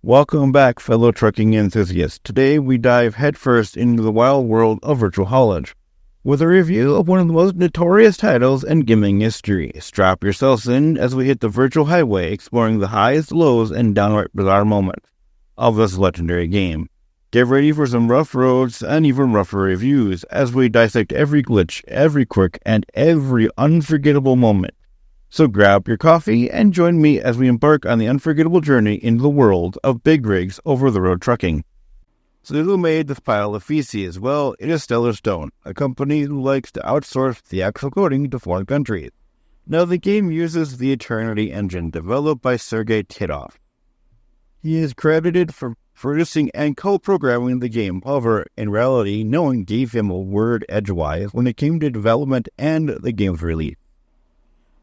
Welcome back, fellow trucking enthusiasts. Today we dive headfirst into the wild world of virtual haulage with a review of one of the most notorious titles in gaming history. Strap yourselves in as we hit the virtual highway, exploring the highs, lows, and downright bizarre moments of this legendary game. Get ready for some rough roads and even rougher reviews as we dissect every glitch, every quirk, and every unforgettable moment. So grab your coffee and join me as we embark on the unforgettable journey into the world of big rigs over-the-road trucking. So who made this pile of feces? Well, it is Stellar Stone, a company who likes to outsource the actual coding to foreign countries. Now, the game uses the Eternity engine developed by Sergei Titov. He is credited for producing and co-programming the game. However, in reality, no one gave him a word edgewise when it came to development and the game's release.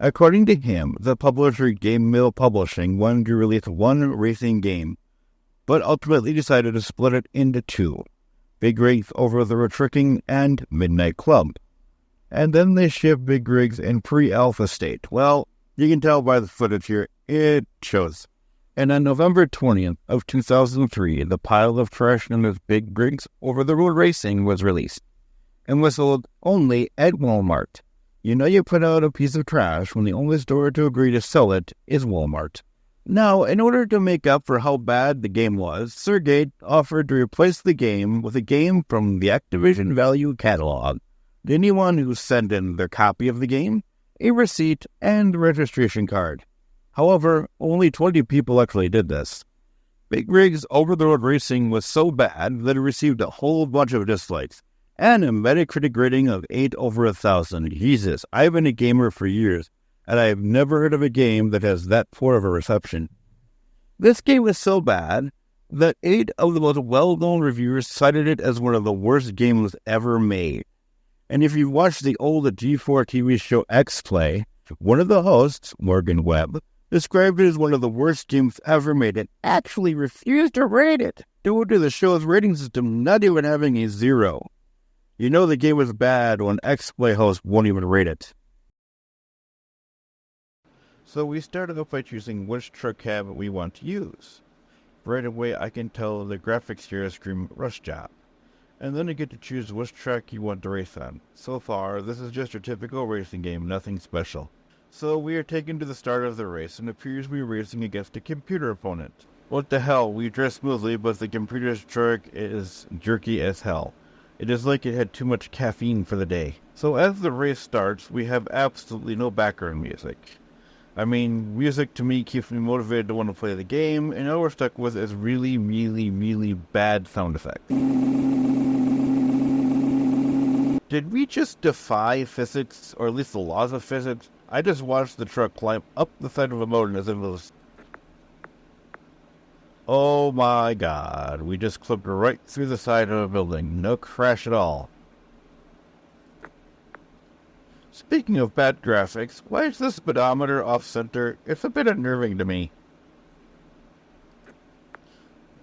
According to him, the publisher Game Mill Publishing wanted to release one racing game, but ultimately decided to split it into two: Big Rigs Over-the-Road Trucking and Midnight Club. And then they shipped Big Rigs in pre-alpha state. Well, you can tell by the footage here, it shows. And on November 20th of 2003, the pile of trash known as Big Rigs Over-the-Road Racing was released and was sold only at Walmart. You know you put out a piece of trash when the only store to agree to sell it is Walmart. Now, in order to make up for how bad the game was, Sergei offered to replace the game with a game from the Activision Value catalog to anyone who sent in their copy of the game, a receipt, and a registration card. However, only 20 people actually did this. Big Rigs Over-the-Road Racing was so bad that it received a whole bunch of dislikes, and a Metacritic rating of 8 over 1,000. Jesus, I've been a gamer for years, and I have never heard of a game that has that poor of a reception. This game was so bad that 8 of the most well-known reviewers cited it as one of the worst games ever made. And if you've watched the old G4 TV show X-Play, one of the hosts, Morgan Webb, described it as one of the worst games ever made and actually refused to rate it due to the show's rating system not even having a 0. You know the game was bad when X-Play host won't even rate it. So we started off by choosing which truck cab we want to use. Right away I can tell the graphics here scream rush job. And then you get to choose which track you want to race on. So far, this is just your typical racing game, nothing special. So we are taken to the start of the race and it appears we are racing against a computer opponent. What the hell, we dress smoothly, but the computer's truck is jerky as hell. It is like it had too much caffeine for the day. So as the race starts, we have absolutely no background music. I mean, music to me keeps me motivated to want to play the game, and all we're stuck with is really, really, really bad sound effects. Did we just defy physics, or at least the laws of physics? I just watched the truck climb up the side of a mountain as if it was... Oh my god, we just clipped right through the side of a building. No crash at all. Speaking of bad graphics, why is the speedometer off-center? It's a bit unnerving to me.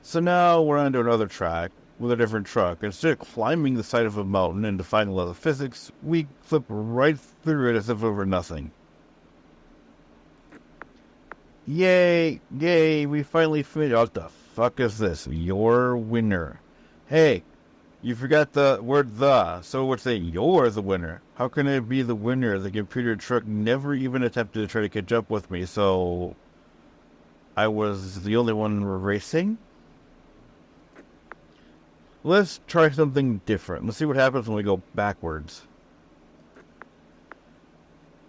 So now we're onto another track with a different truck. Instead of climbing the side of a mountain and defying the laws of physics, we clip right through it as if it were nothing. Yay, yay, we finally finished. What the fuck is this? Your winner. Hey, you forgot the word the, so it would say you're the winner. How can I be the winner? The computer truck never even attempted to try to catch up with me, so I was the only one racing? Let's try something different. Let's see what happens when we go backwards.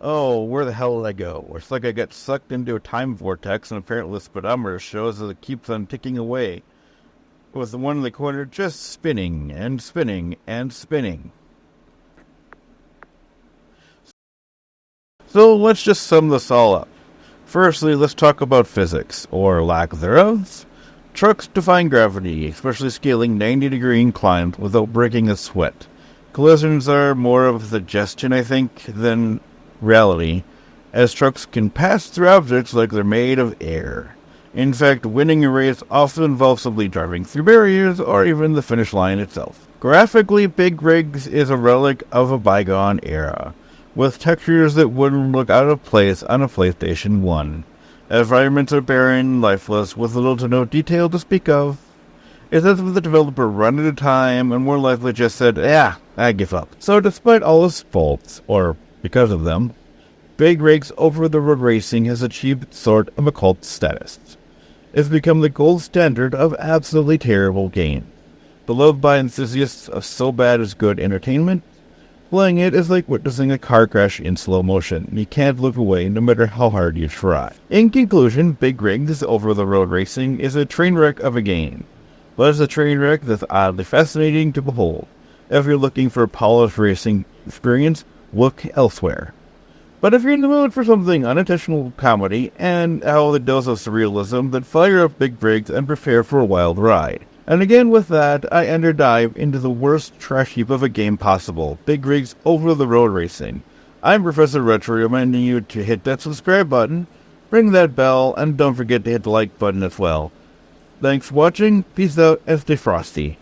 Oh, where the hell did I go? It's like I got sucked into a time vortex, and apparently the speedometer shows that it keeps on ticking away, with the one in the corner just spinning and spinning and spinning. So let's just sum this all up. Firstly, let's talk about physics, or lack thereof. Trucks defying gravity, especially scaling 90-degree inclines without breaking a sweat. Collisions are more of a suggestion, I think, than reality, as trucks can pass through objects like they're made of air. In fact, winning a race often involves simply driving through barriers or even the finish line itself. Graphically, Big Rigs is a relic of a bygone era, with textures that wouldn't look out of place on a PlayStation 1. Environments are barren and lifeless, with little to no detail to speak of. It's as if the developer ran out of time and more likely just said, "Yeah, I give up." So despite all its faults, or because of them, Big Rigs over-the-road racing has achieved sort of a cult status. It's become the gold standard of absolutely terrible games. Beloved by enthusiasts of so bad as good entertainment, playing it is like witnessing a car crash in slow motion. You can't look away no matter how hard you try. In conclusion, Big Rigs over-the-road racing is a train wreck of a game. But it's a train wreck that's oddly fascinating to behold. If you're looking for a polished racing experience, look elsewhere. But if you're in the mood for something unintentional comedy and a dose of surrealism, then fire up Big Rigs and prepare for a wild ride. And again with that, I enter dive into the worst trash heap of a game possible, Big Rigs over-the-road racing. I'm Professor Retro, reminding you to hit that subscribe button, ring that bell, and don't forget to hit the like button as well. Thanks for watching, peace out, and stay frosty.